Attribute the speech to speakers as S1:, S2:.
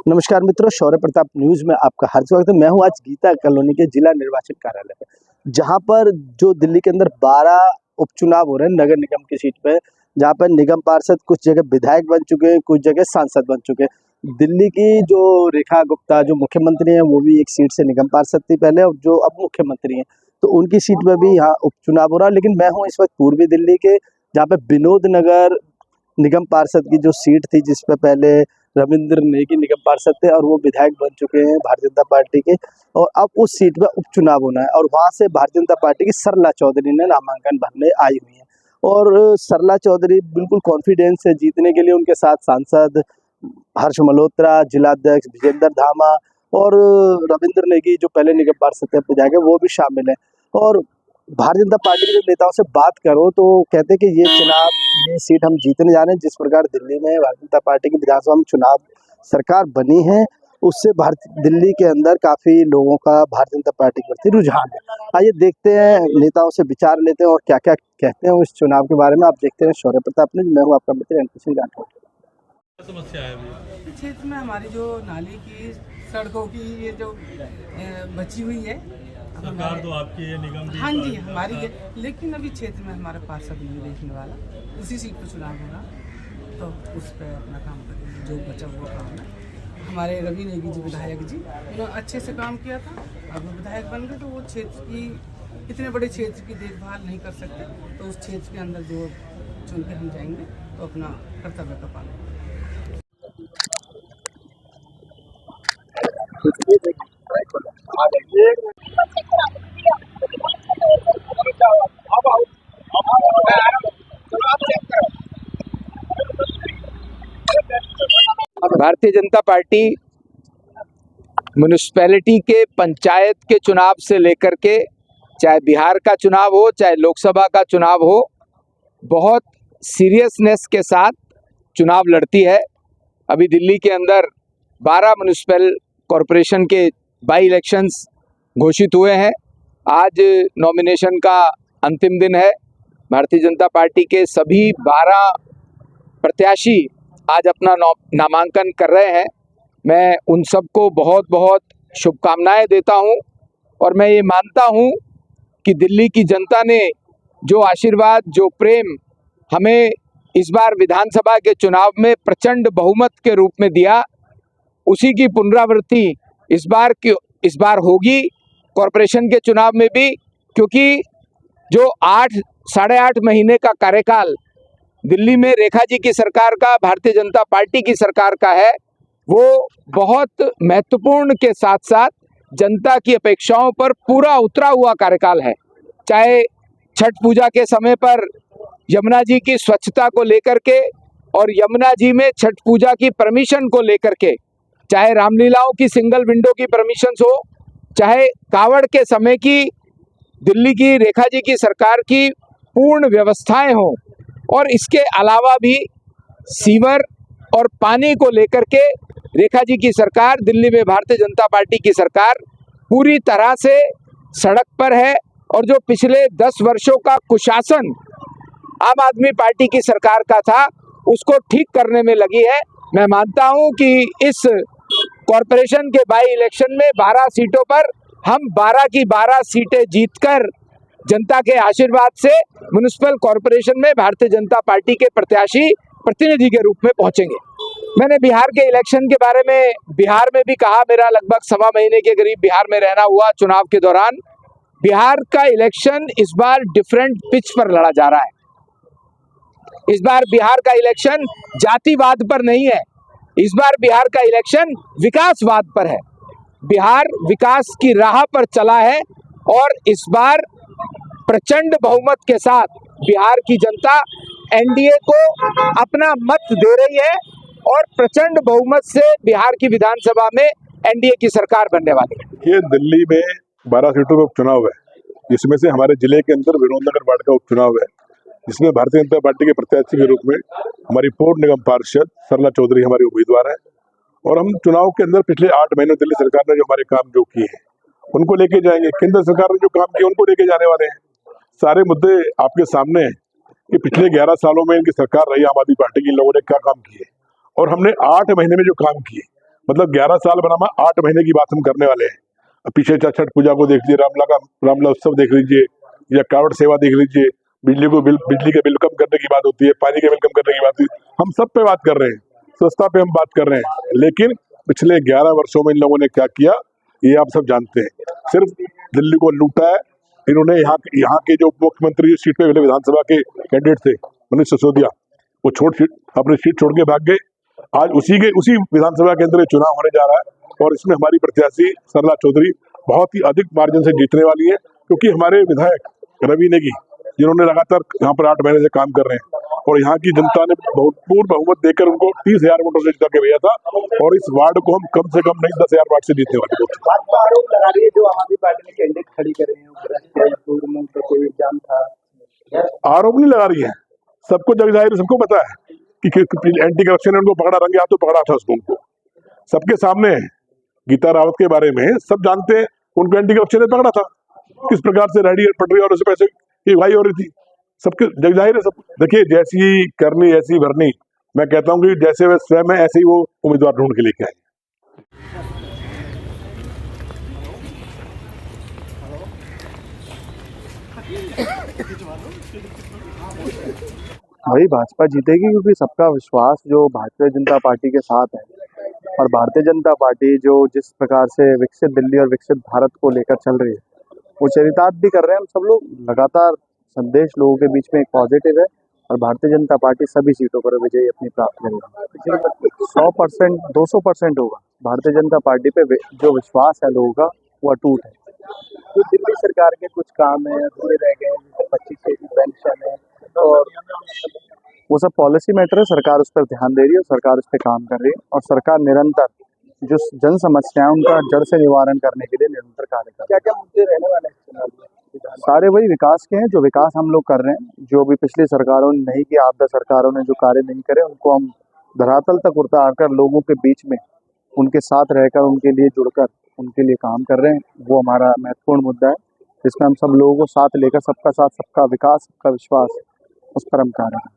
S1: नमस्कार मित्रों, शौर्य प्रताप न्यूज में आपका हार्दिक स्वागत है। मैं हूं आज गीता कॉलोनी के जिला निर्वाचन कार्यालय पे, जहां पर जो दिल्ली के अंदर 12 उपचुनाव हो रहे हैं नगर निगम की सीट पे, जहां पर निगम पार्षद कुछ जगह विधायक बन चुके हैं, कुछ जगह सांसद बन चुके हैं। दिल्ली की जो रेखा गुप्ता जो मुख्यमंत्री हैं, वो भी एक सीट से निगम पार्षद थी पहले, और जो अब मुख्यमंत्री हैं, तो उनकी सीट पर भी यहाँ उपचुनाव हो रहा है। लेकिन मैं हूँ इस वक्त पूर्वी दिल्ली के, जहाँ पे विनोद नगर निगम पार्षद की जो सीट थी, जिसपे पहले रविंद्र नेगी निगम पार्षद थे और वो विधायक बन चुके हैं भारतीय जनता पार्टी के, और अब उस सीट पर उपचुनाव होना है। और वहां से भारतीय जनता पार्टी की सरला चौधरी ने नामांकन भरने आई हुई है, और सरला चौधरी बिल्कुल कॉन्फिडेंस है जीतने के लिए। उनके साथ सांसद हर्ष मल्होत्रा, जिलाध्यक्ष विजेंद्र धामा और रविंद्र नेगी जो पहले निगम पार्षद थे विधायक है, वो भी शामिल है। और भारतीय जनता पार्टी के नेताओं से बात करो तो कहते हैं कि ये सीट हम जीतने जा रहे हैं। जिस प्रकार दिल्ली में भारतीय जनता पार्टी की विधानसभा में चुनाव सरकार बनी है, उससे दिल्ली के अंदर काफी लोगों का भारतीय जनता पार्टी के प्रति रुझान है। आइए देखते हैं, नेताओं से विचार लेते हैं और क्या क्या कहते हैं इस चुनाव के बारे में। आप देखते हैं शौर्य प्रताप न्यूज। मैं हूँ आपका मित्र एनपी सिंह राठौर।
S2: समस्या है अभी
S3: क्षेत्र में हमारी जो नाली की, सड़कों की ये जो बची हुई है,
S2: सरकार तो आपकी है, निगम भी
S3: हाँ जी हमारी है, लेकिन अभी क्षेत्र में हमारा पार्षद नहीं देखने वाला, उसी सीट पर चुनाव होगा, तो उस पर अपना काम करेंगे जो बचा हुआ काम है। हमारे रवि नेगी जी विधायक जी, उन्होंने अच्छे से काम किया था, अब वो विधायक बन गए तो वो क्षेत्र की, इतने बड़े क्षेत्र की देखभाल नहीं कर सकते, तो उस क्षेत्र के अंदर जो चुन के हम जाएंगे तो अपना कर्तव्य का पालन करेंगे।
S4: भारतीय जनता पार्टी म्यूनिसिपैलिटी के पंचायत के चुनाव से लेकर के, चाहे बिहार का चुनाव हो चाहे लोकसभा का चुनाव हो, बहुत सीरियसनेस के साथ चुनाव लड़ती है। अभी दिल्ली के अंदर 12 म्यूनिसिपल कॉरपोरेशन के बाई इलेक्शंस घोषित हुए हैं। आज नॉमिनेशन का अंतिम दिन है। भारतीय जनता पार्टी के सभी 12 प्रत्याशी आज अपना नामांकन कर रहे हैं। मैं उन सबको बहुत बहुत शुभकामनाएं देता हूं, और मैं ये मानता हूं कि दिल्ली की जनता ने जो आशीर्वाद, जो प्रेम हमें इस बार विधानसभा के चुनाव में प्रचंड बहुमत के रूप में दिया, उसी की पुनरावृत्ति इस बार होगी कॉरपोरेशन के चुनाव में भी। क्योंकि जो 8-8.5 महीने का कार्यकाल दिल्ली में रेखा जी की सरकार का, भारतीय जनता पार्टी की सरकार का है, वो बहुत महत्वपूर्ण के साथ साथ जनता की अपेक्षाओं पर पूरा उतरा हुआ कार्यकाल है। चाहे छठ पूजा के समय पर यमुना जी की स्वच्छता को लेकर के और यमुना जी में छठ पूजा की परमिशन को लेकर के, चाहे रामलीलाओं की सिंगल विंडो की परमिशन हो, चाहे कावड़ के समय की दिल्ली की रेखा जी की सरकार की पूर्ण व्यवस्थाएं हों, और इसके अलावा भी सीवर और पानी को लेकर के रेखा जी की सरकार, दिल्ली में भारतीय जनता पार्टी की सरकार पूरी तरह से सड़क पर है। और जो पिछले 10 वर्षों का कुशासन आम आदमी पार्टी की सरकार का था, उसको ठीक करने में लगी है। मैं मानता हूं कि इस कॉरपोरेशन के बाई इलेक्शन में 12 सीटों पर हम 12 की 12 सीटें जीतकर जनता के आशीर्वाद से म्युनिसिपल कॉरपोरेशन में भारतीय जनता पार्टी के प्रत्याशी प्रतिनिधि के रूप में पहुंचेंगे। मैंने बिहार के इलेक्शन के बारे में बिहार में भी कहा, मेरा लगभग 1.25 महीने के करीब बिहार में रहना हुआ चुनाव के दौरान। बिहार का इलेक्शन इस बार डिफरेंट पिच पर लड़ा जा रहा है। इस बार बिहार का इलेक्शन जातिवाद पर नहीं है, इस बार बिहार का इलेक्शन विकासवाद पर है। बिहार विकास की राह पर चला है, और इस बार प्रचंड बहुमत के साथ बिहार की जनता एनडीए को अपना मत दे रही है, और प्रचंड बहुमत से बिहार की विधानसभा में एनडीए की सरकार बनने वाली है।
S5: ये दिल्ली में 12 सीटों पर उपचुनाव है, जिसमें से हमारे जिले के अंदर विनोद नगर वार्ड का उपचुनाव है, जिसमें भारतीय जनता पार्टी के प्रत्याशी के रूप में हमारी पूर्व निगम पार्षद सरला चौधरी हमारी उम्मीदवार है। और हम चुनाव के अंदर पिछले 8 महीनों दिल्ली सरकार ने जो हमारे काम जो किए हैं उनको लेके जाएंगे। केंद्र सरकार ने जो काम किए उनको लेके जाने वाले हैं। सारे मुद्दे आपके सामने हैं कि पिछले 11 सालों में इनकी सरकार रही आम आदमी पार्टी की, इन लोगों ने क्या काम किए, और हमने 8 महीने में जो काम किए मतलब 11 साल बनामा 8 महीने की बात हम करने वाले हैं। अब पीछे छठ पूजा को देख लीजिए, रामला उत्सव देख लीजिए, या कावड़ सेवा देख लीजिए, बिजली के बिल कम करने की बात होती है, पानी के बिल कम करने की बात होती है, हम सब पे बात कर रहे हैं, स्वच्छता पे हम बात कर रहे हैं। लेकिन पिछले 11 वर्षों में इन लोगों ने क्या किया ये आप सब जानते हैं। सिर्फ दिल्ली को लूटा है इन्होंने। यहाँ के जो मुख्यमंत्री सीट पे विधानसभा के कैंडिडेट थे मनीष सिसोदिया, वो अपनी सीट छोड़ के भाग गए। आज उसी विधानसभा के अंदर चुनाव होने जा रहा है और इसमें हमारी प्रत्याशी सरला चौधरी बहुत ही अधिक मार्जिन से जीतने वाली है, क्योंकि हमारे विधायक रवि नेगी जिन्होंने लगातार यहाँ पर 8 महीने से काम कर रहे हैं और यहाँ की जनता ने पूर्ण बहुमत देकर उनको 30,000 वोटों से जिता के भेजा था, और इस वार्ड को हम कम से कम नहीं 10,000 वोट से जीतने वाले थे।
S1: भाजपा आरोप लगा रही है जो आम आदमी पार्टी ने कैंडिडेट खड़ी करे हैं, कोविड जाम था।
S5: आरोप नहीं लगा रही है, सबको जग जाहिर है, सबको पता है कि एंटी करप्शन ने उनको पकड़ा, रंगे हाथों पकड़ा था उसको, उनको सबके सामने है। गीता रावत के बारे में सब जानते हैं, उनको एंटी करप्शन ने पकड़ा था, किस प्रकार से रेडी पटरी और पैसे की भाई हो रही थी, सबके जग जाहिर है सब। देखिए जैसी करनी ऐसी भरनी, मैं कहता हूँ कि जैसे वे स्वयं है ऐसे ही वो उम्मीदवार ढूंढ के लेके आए।
S1: वही भाजपा जीतेगी, क्योंकि सबका विश्वास जो भारतीय जनता पार्टी के साथ है, और भारतीय जनता पार्टी जो जिस प्रकार से विकसित दिल्ली और विकसित भारत को लेकर चल रही है वो चरितार्थ भी कर रहे हैं हम सब लोग। लगातार संदेश लोगों के बीच में एक पॉजिटिव है और भारतीय जनता पार्टी सभी सीटों पर विजय अपनी प्राप्त करेगी। 100%, 200% होगा। भारतीय जनता पार्टी पे जो विश्वास है लोगों का वो अटूट है। तो दिल्ली सरकार के कुछ काम है अधूरे रह गए, जैसे 25 की पेंशन है, और वो सब पॉलिसी मैटर है, सरकार उस पर ध्यान दे रही है, सरकार उस पर काम कर रही है, और सरकार निरंतर जो जन समस्याएं उनका जड़ से निवारण करने के लिए निरंतर कार्य कर रही है। क्या क्या मुद्दे रहने वाले हैं? सारे वही विकास के हैं, जो विकास हम लोग कर रहे हैं, जो भी पिछली सरकारों ने नहीं किया, आपदा सरकारों ने जो कार्य नहीं करे, उनको हम धरातल तक उतारकर लोगों के बीच में उनके साथ रहकर, उनके लिए जुड़कर उनके लिए काम कर रहे हैं। वो हमारा महत्वपूर्ण मुद्दा है, जिसमें हम सब लोगों को साथ लेकर सबका साथ सबका विकास सबका विश्वास उस पर हम कार्य करें।